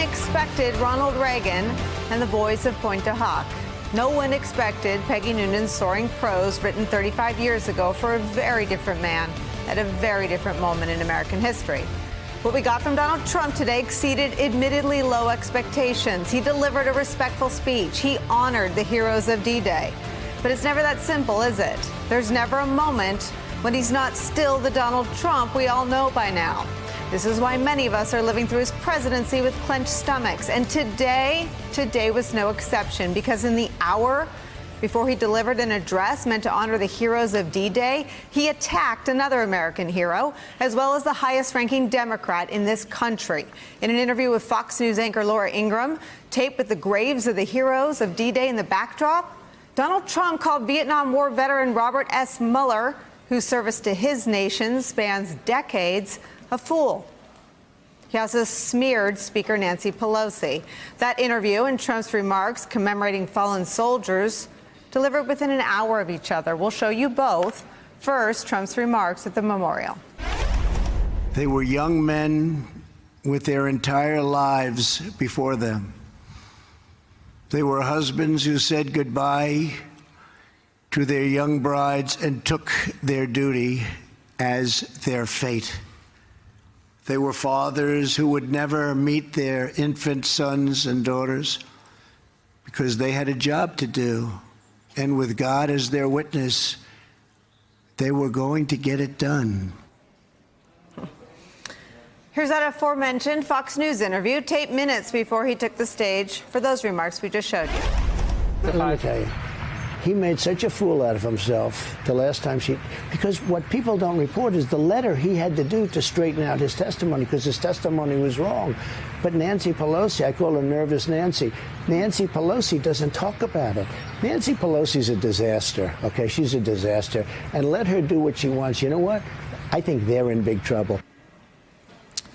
expected Ronald Reagan and the boys of Pointe du Hoc. No one expected Peggy Noonan's soaring prose written 35 years ago for a very different man at a very different moment in American history. What we got from Donald Trump today exceeded admittedly low expectations. He delivered a respectful speech. He honored the heroes of D-Day. But it's never that simple, is it? There's never a moment when he's not still the Donald Trump we all know by now. This is why many of us are living through his presidency with clenched stomachs. And today was no exception, because in the hour before he delivered an address meant to honor the heroes of D-Day, he attacked another American hero, as well as the highest-ranking Democrat in this country. In an interview with Fox News anchor Laura Ingraham, taped with the graves of the heroes of D-Day in the backdrop, Donald Trump called Vietnam War veteran Robert S. Mueller, whose service to his nation spans decades, a fool. He also smeared Speaker Nancy Pelosi. That interview and Trump's remarks commemorating fallen soldiers delivered within an hour of each other. We'll show you both. First, Trump's remarks at the memorial. They were young men with their entire lives before them. They were husbands who said goodbye to their young brides and took their duty as their fate. They were fathers who would never meet their infant sons and daughters because they had a job to do. And with God as their witness, they were going to get it done. Here's that aforementioned Fox News interview, taped minutes before he took the stage for those remarks we just showed you. Let me tell you, he made such a fool out of himself the last time because what people don't report is the letter he had to do to straighten out his testimony, because his testimony was wrong. But Nancy Pelosi, I call her Nervous Nancy. Nancy Pelosi doesn't talk about it. Nancy Pelosi's a disaster, okay? She's a disaster. And let her do what she wants. You know what? I think they're in big trouble.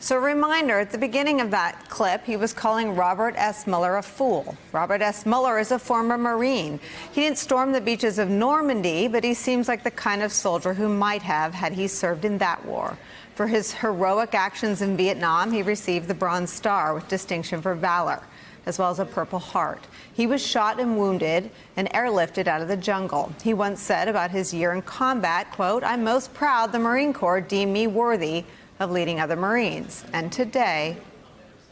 So a reminder, at the beginning of that clip, he was calling Robert S. Mueller a fool. Robert S. Mueller is a former Marine. He didn't storm the beaches of Normandy, but he seems like the kind of soldier who might have had he served in that war. For his heroic actions in Vietnam, he received the Bronze Star with distinction for valor, as well as a Purple Heart. He was shot and wounded and airlifted out of the jungle. He once said about his year in combat, quote, "I'm most proud the Marine Corps deemed me worthy of leading other Marines." And today,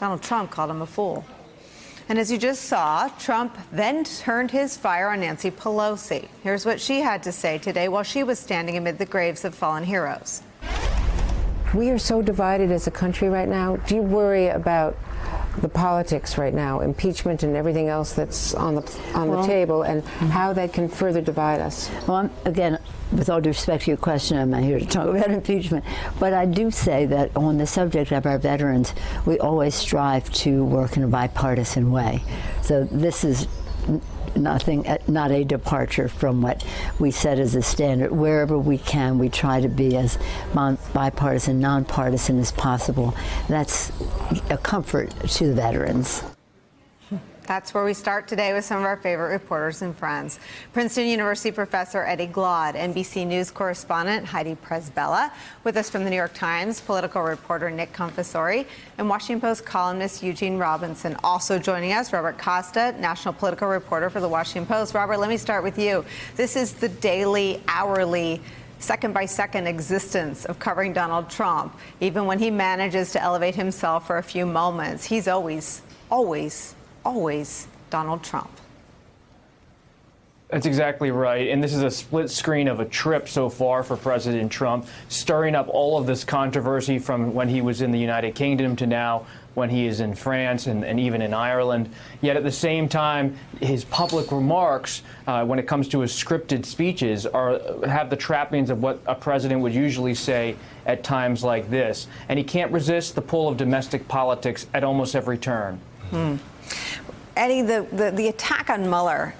Donald Trump called him a fool. And as you just saw, Trump then turned his fire on Nancy Pelosi. Here's what she had to say today while she was standing amid the graves of fallen heroes. We are so divided as a country right now. Do you worry about the politics right now, impeachment and everything else that's on the table, and how that can further divide us? Well, again, with all due respect to your question, I'm not here to talk about impeachment, but I do say that on the subject of our veterans, we always strive to work in a bipartisan way. So this is not a departure from what we set as a standard. Wherever we can, we try to be as bipartisan, nonpartisan as possible. That's a comfort to the veterans. That's where we start today with some of our favorite reporters and friends. Princeton University professor Eddie Glaude, NBC News correspondent Heidi Presbella, with us from the New York Times, political reporter Nick Confessori, and Washington Post columnist Eugene Robinson. Also joining us, Robert Costa, national political reporter for the Washington Post. Robert, let me start with you. This is the daily, hourly, second-by-second existence of covering Donald Trump. Even when he manages to elevate himself for a few moments, he's always Donald Trump. That's exactly right. And this is a split screen of a trip so far for President Trump, stirring up all of this controversy from when he was in the United Kingdom to now when he is in France and even in Ireland. Yet at the same time, his public remarks, when it comes to his scripted speeches, have the trappings of what a president would usually say at times like this. And he can't resist the pull of domestic politics at almost every turn. Eddie, the attack on Mueller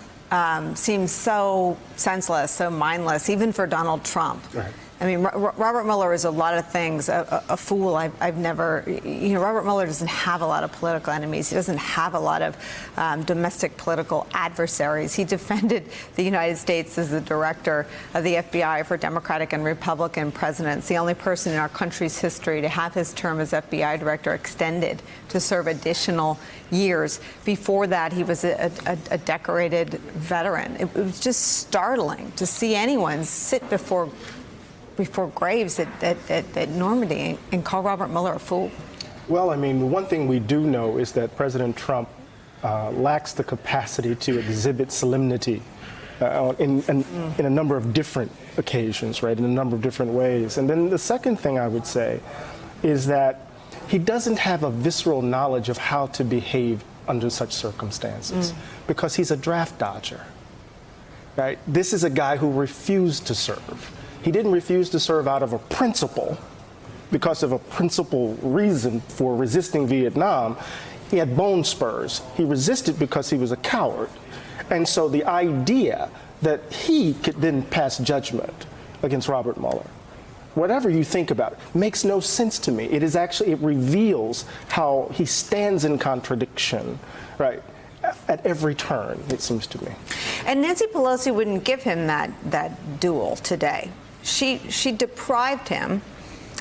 seems so senseless, so mindless, even for Donald Trump. Right. I mean, Robert Mueller is a lot of things. A fool. I've never, Robert Mueller doesn't have a lot of political enemies. He doesn't have a lot of domestic political adversaries. He defended the United States as the director of the FBI for Democratic and Republican presidents. The only person in our country's history to have his term as FBI director extended to serve additional years. Before that, he was a decorated veteran. It was just startling to see anyone sit before Graves at Normandy and call Robert Mueller a fool. Well, I mean, one thing we do know is that President Trump lacks the capacity to exhibit solemnity in a number of different occasions, right, in a number of different ways. And then the second thing I would say is that he doesn't have a visceral knowledge of how to behave under such circumstances because he's a draft dodger, right? This is a guy who refused to serve. He didn't refuse to serve out of a principle, because of a principal reason for resisting Vietnam. He had bone spurs. He resisted because he was a coward. And so the idea that he could then pass judgment against Robert Mueller, whatever you think about it, makes no sense to me. It reveals how he stands in contradiction, right, at every turn, it seems to me. And Nancy Pelosi wouldn't give him that duel today. She deprived him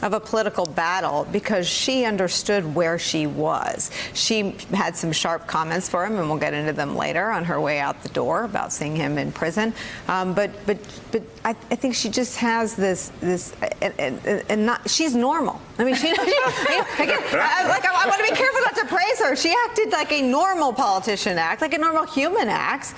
of a political battle because she understood where she was. She had some sharp comments for him, and we'll get into them later, on her way out the door about seeing him in prison. But I think she just has this and not. She's normal. I mean, I want to be careful not to praise her. She acted like a normal politician acts, like a normal human acts.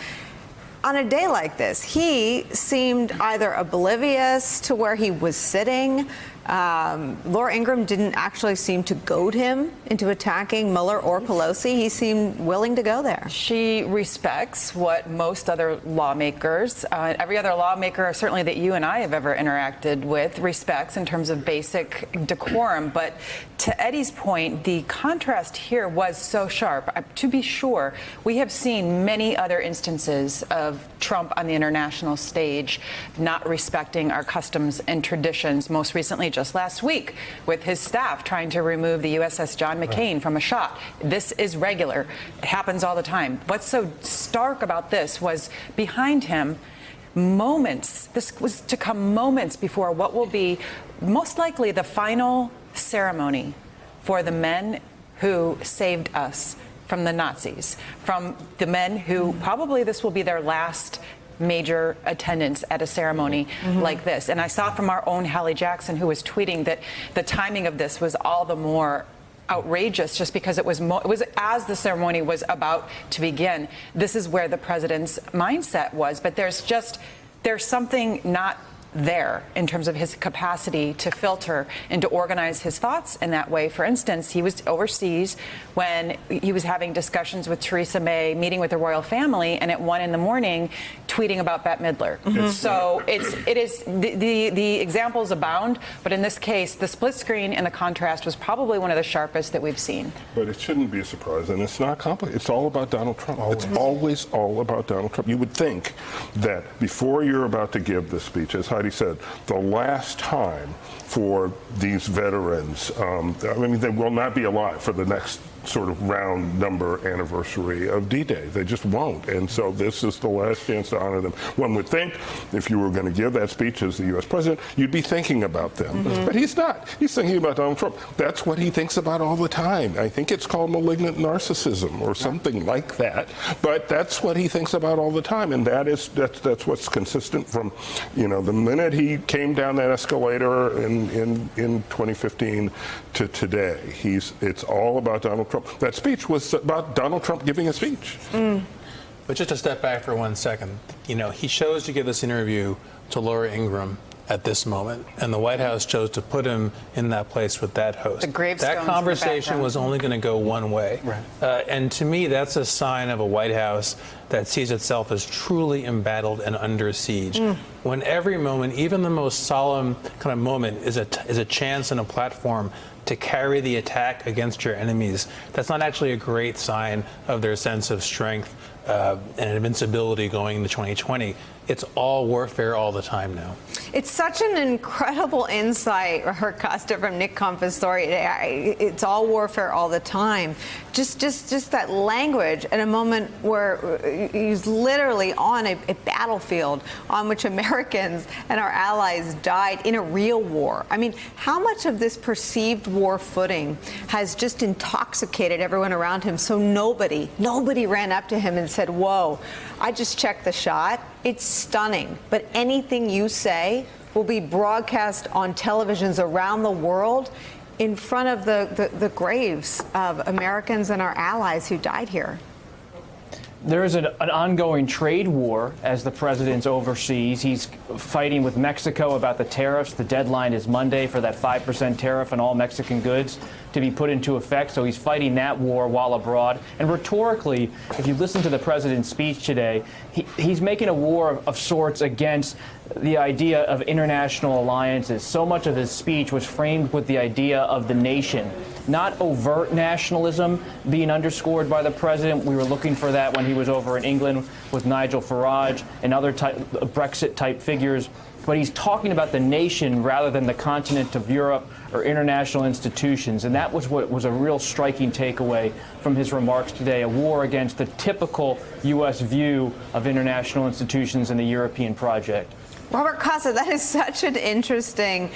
On a day like this, he seemed either oblivious to where he was sitting. Laura Ingraham didn't actually seem to goad him into attacking Mueller or Pelosi. He seemed willing to go there. She respects what most other lawmakers, every other lawmaker, certainly that you and I have ever interacted with, respects in terms of basic decorum. But to Eddie's point, the contrast here was so sharp. To be sure, we have seen many other instances of Trump on the international stage not respecting our customs and traditions, most recently just last week with his staff trying to remove the USS John McCain from a shot. This is regular. It happens all the time. What's so stark about this was behind him, this was to come moments before what will be most likely the final ceremony for the men who saved us from the Nazis, from the men who probably this will be their last major attendance at a ceremony like this. And I saw from our own Hallie Jackson, who was tweeting that the timing of this was all the more outrageous just because it was as the ceremony was about to begin. This is where the president's mindset was, but there's something not there in terms of his capacity to filter and to organize his thoughts in that way. For instance, he was overseas when he was having discussions with Theresa May, meeting with the royal family, and at 1 a.m, tweeting about Bette Midler. So it is the examples abound, but in this case, the split screen and the contrast was probably one of the sharpest that we've seen. But it shouldn't be a surprise, and it's not complicated. It's all about Donald Trump. Always. It's always all about Donald Trump. You would think that before you're about to give the speech, as Heidi said, the last time for these veterans, I mean, they will not be alive for the next sort of round number anniversary of D-Day. They just won't. And so this is the last chance to honor them. One would think if you were going to give that speech as the U.S. president, you'd be thinking about them. But he's not. He's thinking about Donald Trump. That's what he thinks about all the time. I think it's called malignant narcissism or something like that. But that's what he thinks about all the time. And that's what's consistent from, the minute he came down that escalator in 2015 to today. It's all about Donald Trump. That speech was about Donald Trump giving a speech. But just to step back for 1 second, he chose to give this interview to Laura Ingraham at this moment, and the White House chose to put him in that place with that host. The gravestones. That conversation was only going to go one way. Right. And to me, that's a sign of a White House that sees itself as truly embattled and under siege. When every moment, even the most solemn kind of moment, is a chance and a platform to carry the attack against your enemies, that's not actually a great sign of their sense of strength and invincibility going into 2020. It's all warfare all the time now. It's such an incredible insight, Costa, from Nick Confessore. It's all warfare all the time. Just that language at a moment where he's literally on a battlefield on which Americans and our allies died in a real war. I mean, how much of this perceived war footing has just intoxicated everyone around him so nobody ran up to him and said, whoa, I just checked the shot. It's stunning, but anything you say will be broadcast on televisions around the world in front of the graves of Americans and our allies who died here. There is an ongoing trade war as the president's overseas. He's fighting with Mexico about the tariffs. The deadline is Monday for that 5% tariff on all Mexican goods to be put into effect. So he's fighting that war while abroad. And rhetorically, if you listen to the president's speech today, he's making a war of sorts against the idea of international alliances. So much of his speech was framed with the idea of the nation, not overt nationalism being underscored by the president. We were looking for that when he was over in England with Nigel Farage and other Brexit-type figures. But he's talking about the nation rather than the continent of Europe or international institutions. And that was what was a real striking takeaway from his remarks today, a war against the typical U.S. view of international institutions and the European project. Robert Costa, that is such an interesting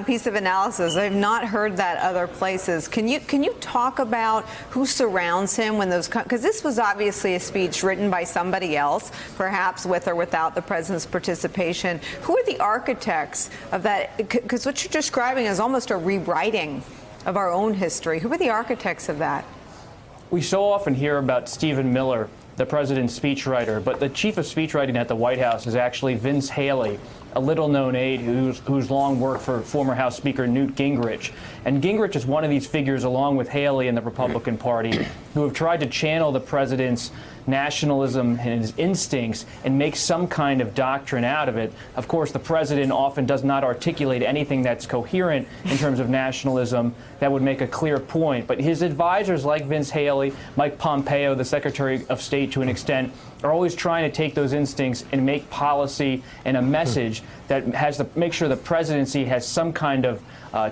piece of analysis. I've not heard that other places. Can you talk about who surrounds him when those, because this was obviously a speech written by somebody else, perhaps with or without the president's participation. Who are the architects of that? Because what you're describing is almost a rewriting of our own history. Who are the architects of that? We so often hear about Stephen Miller, the president's speechwriter, but the chief of speechwriting at the White House is actually Vince Haley, a little-known aide who's long worked for former House Speaker Newt Gingrich. And Gingrich is one of these figures, along with Haley and the Republican Party, who have tried to channel the president's nationalism and his instincts and make some kind of doctrine out of it. Of course, the president often does not articulate anything that's coherent in terms of nationalism that would make a clear point. But his advisors, like Vince Haley, Mike Pompeo, the Secretary of State to an extent, are always trying to take those instincts and make policy and a message that has to make sure the presidency has some kind of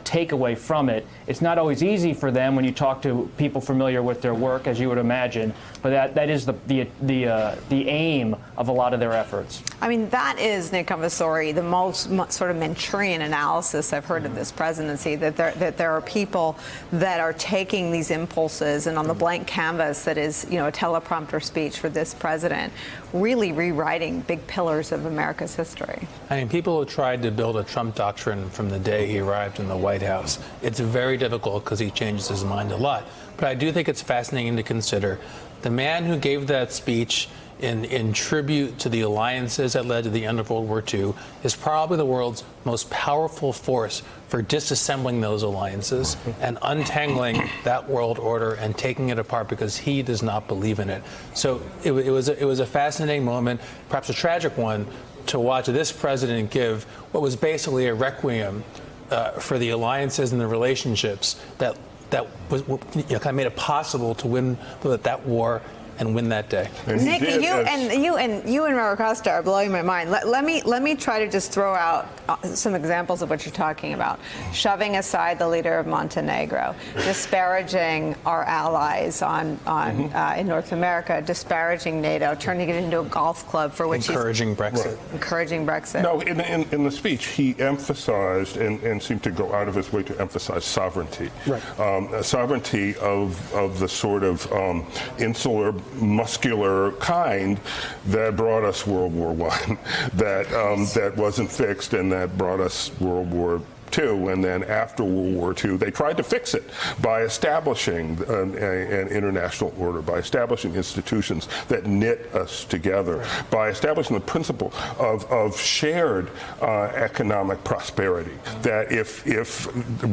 takeaway from it. It's not always easy for them when you talk to people familiar with their work, as you would imagine, but that is the aim of a lot of their efforts. I mean, that is, Nick Confessore, the most sort of Manchurian analysis I've heard of this presidency, that there are people that are taking these impulses and on the blank canvas that is, a teleprompter speech for this president, really rewriting big pillars of America's history. I mean, people have tried to build a Trump doctrine from the day he arrived in the White House. It's very difficult because he changes his mind a lot. But I do think it's fascinating to consider the man who gave that speech in tribute to the alliances that led to the end of World War II is probably the world's most powerful force for disassembling those alliances and untangling that world order and taking it apart because he does not believe in it. So it was a fascinating moment, perhaps a tragic one, to watch this president give what was basically a requiem for the alliances and the relationships that was kind of made it possible to win that war and win that day. Nick, you and Robert Costa are blowing my mind. Let me try to just throw out some examples of what you're talking about. Shoving aside the leader of Montenegro, disparaging our allies in North America, disparaging NATO, turning it into a golf club for which encouraging Brexit. Right. Encouraging Brexit. No, in the speech, he emphasized and seemed to go out of his way to emphasize sovereignty. Right. Sovereignty of the sort of insular, muscular kind that brought us World War I, that wasn't fixed, and that brought us World War II, and then after World War II, they tried to fix it by establishing an international order, by establishing institutions that knit us together, by establishing the principle of shared economic prosperity, that if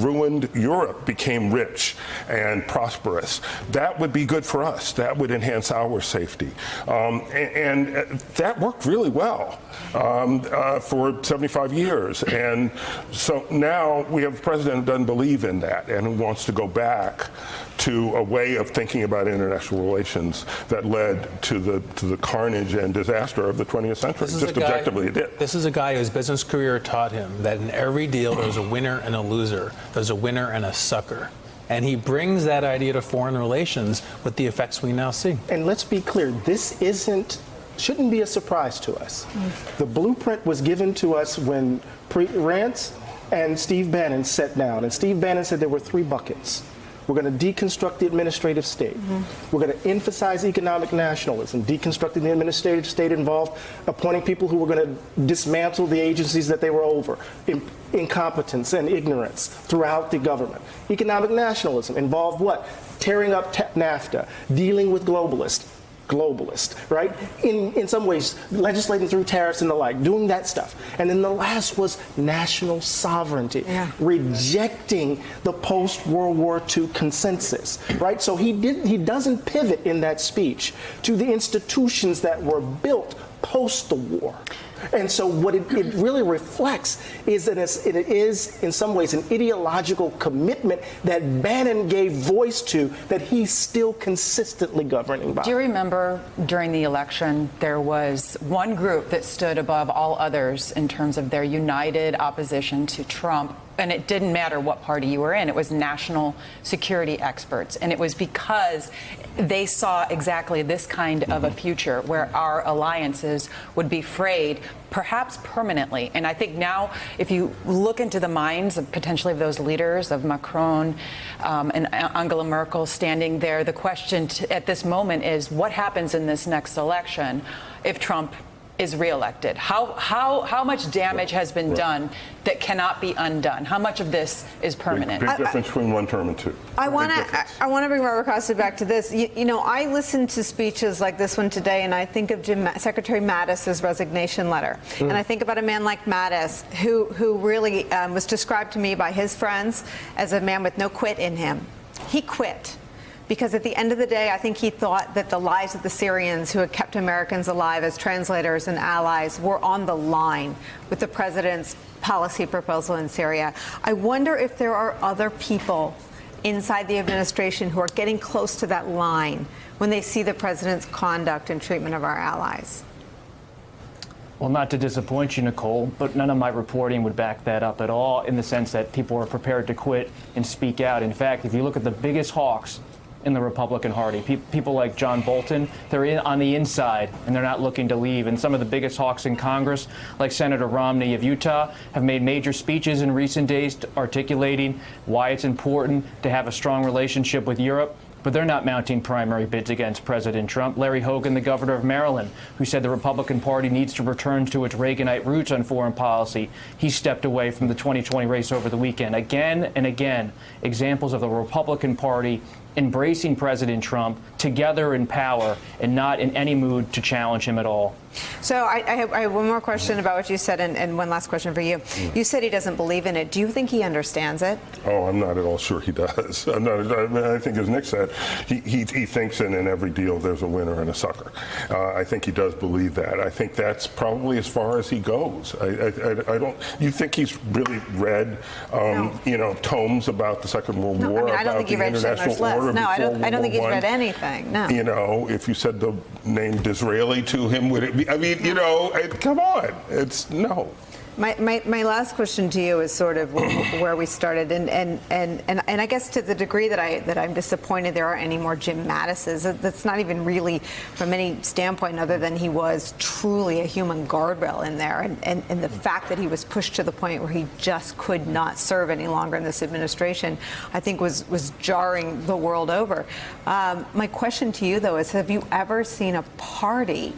ruined Europe became rich and prosperous, that would be good for us. That would enhance our safety. And that worked really well for 75 years. And so now now we have a president who doesn't believe in that and who wants to go back to a way of thinking about international relations that led to the carnage and disaster of the 20th century. Just objectively, it did. This is a guy whose business career taught him that in every deal there's a winner and a loser. There's a winner and a sucker. And he brings that idea to foreign relations with the effects we now see. And let's be clear, this shouldn't be a surprise to us. The blueprint was given to us when Rance and Steve Bannon sat down. And Steve Bannon said there were 3 buckets. We're going to deconstruct the administrative state. We're going to emphasize economic nationalism. Deconstructing the administrative state involved appointing people who were going to dismantle the agencies that they were over. Incompetence and ignorance throughout the government. Economic nationalism involved what? Tearing up NAFTA, dealing with globalists, right? In some ways, legislating through tariffs and the like, doing that stuff. And then the last was national sovereignty, rejecting the post-World War II consensus, right? So he doesn't pivot in that speech to the institutions that were built post the war. And so what it really reflects is that it is, in some ways, an ideological commitment that Bannon gave voice to that he's still consistently governing by. Do you remember during the election there was one group that stood above all others in terms of their united opposition to Trump? And it didn't matter what party you were in. It was national security experts. And it was because they saw exactly this kind of a future where our alliances would be frayed, perhaps permanently. And I think now, if you look into the minds of potentially of those leaders, of Macron and Angela Merkel standing there, the question at this moment is what happens in this next election if Trump is reelected? How much damage has been done that cannot be undone? How much of this is permanent? Big difference between 1 term and 2. I want to bring Robert Costa back to this. You know, I listened to speeches like this one today, and I think of Secretary Mattis's resignation letter, and I think about a man like Mattis, who really was described to me by his friends as a man with no quit in him. He quit. Because at the end of the day, I think he thought that the lives of the Syrians who had kept Americans alive as translators and allies were on the line with the president's policy proposal in Syria. I wonder if there are other people inside the administration who are getting close to that line when they see the president's conduct and treatment of our allies. Well, not to disappoint you, Nicole, but none of my reporting would back that up at all in the sense that people are prepared to quit and speak out. In fact, if you look at the biggest hawks in the Republican Party, people like John Bolton, they're on the inside and they're not looking to leave. And some of the biggest hawks in Congress, like Senator Romney of Utah, have made major speeches in recent days articulating why it's important to have a strong relationship with Europe. But they're not mounting primary bids against President Trump. Larry Hogan, the governor of Maryland, who said the Republican Party needs to return to its Reaganite roots on foreign policy, he stepped away from the 2020 race over the weekend. Again and again, examples of the Republican Party embracing President Trump together in power and not in any mood to challenge him at all. So I have one more question about what you said, and one last question for you. You said he doesn't believe in it. Do you think he understands it? Oh, I'm not at all sure he does. I think, as Nick said, he thinks in every deal there's a winner and a sucker. I think he does believe that. I think that's probably as far as he goes. I don't. You think he's really read, tomes about the Second World War? I mean, I don't think he read Schindler's List. No, I don't think he's read anything. No. You know, if you said the name Disraeli to him, would it be? I mean, come on. It's no. My last question to you is sort of where we started, and I guess to the degree that I'm disappointed there aren't any more Jim Mattises. That's not even really from any standpoint other than he was truly a human guardrail in there, and the fact that he was pushed to the point where he just could not serve any longer in this administration, I think was jarring the world over. My question to you though is, have you ever seen a party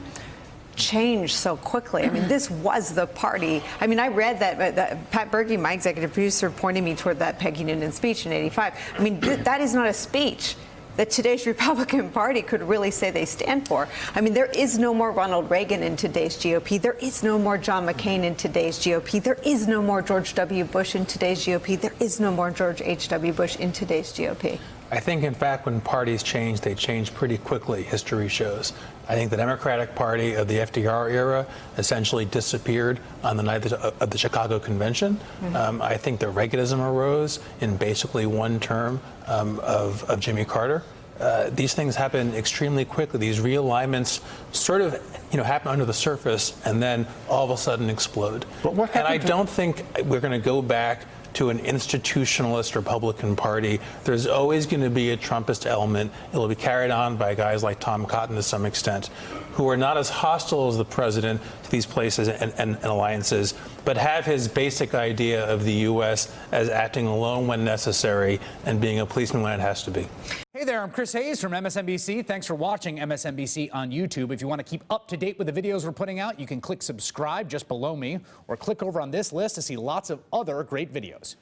change so quickly? I mean, this was the party. I mean, I read that Pat Berkey, my executive producer, pointed me toward that Peggy Noonan speech in '85. I mean, that is not a speech that today's Republican Party could really say they stand for. I mean, there is no more Ronald Reagan in today's GOP. There is no more John McCain in today's GOP. There is no more George W. Bush in today's GOP. There is no more George H.W. Bush in today's GOP. I think, in fact, when parties change, they change pretty quickly, history shows. I think the Democratic Party of the FDR era essentially disappeared on the night of the Chicago Convention. I think that Reaganism arose in basically one term of Jimmy Carter. These things happen extremely quickly. These realignments sort of, happen under the surface and then all of a sudden explode. But what and I happened don't think we're going to go back to an institutionalist Republican Party. There's always going to be a Trumpist element. It will be carried on by guys like Tom Cotton to some extent, who are not as hostile as the president to these places and alliances, but have his basic idea of the U.S. as acting alone when necessary and being a policeman when it has to be. Hey there, I'm Chris Hayes from MSNBC. Thanks for watching MSNBC on YouTube. If you want to keep up to date with the videos we're putting out, you can click subscribe just below me or click over on this list to see lots of other great videos.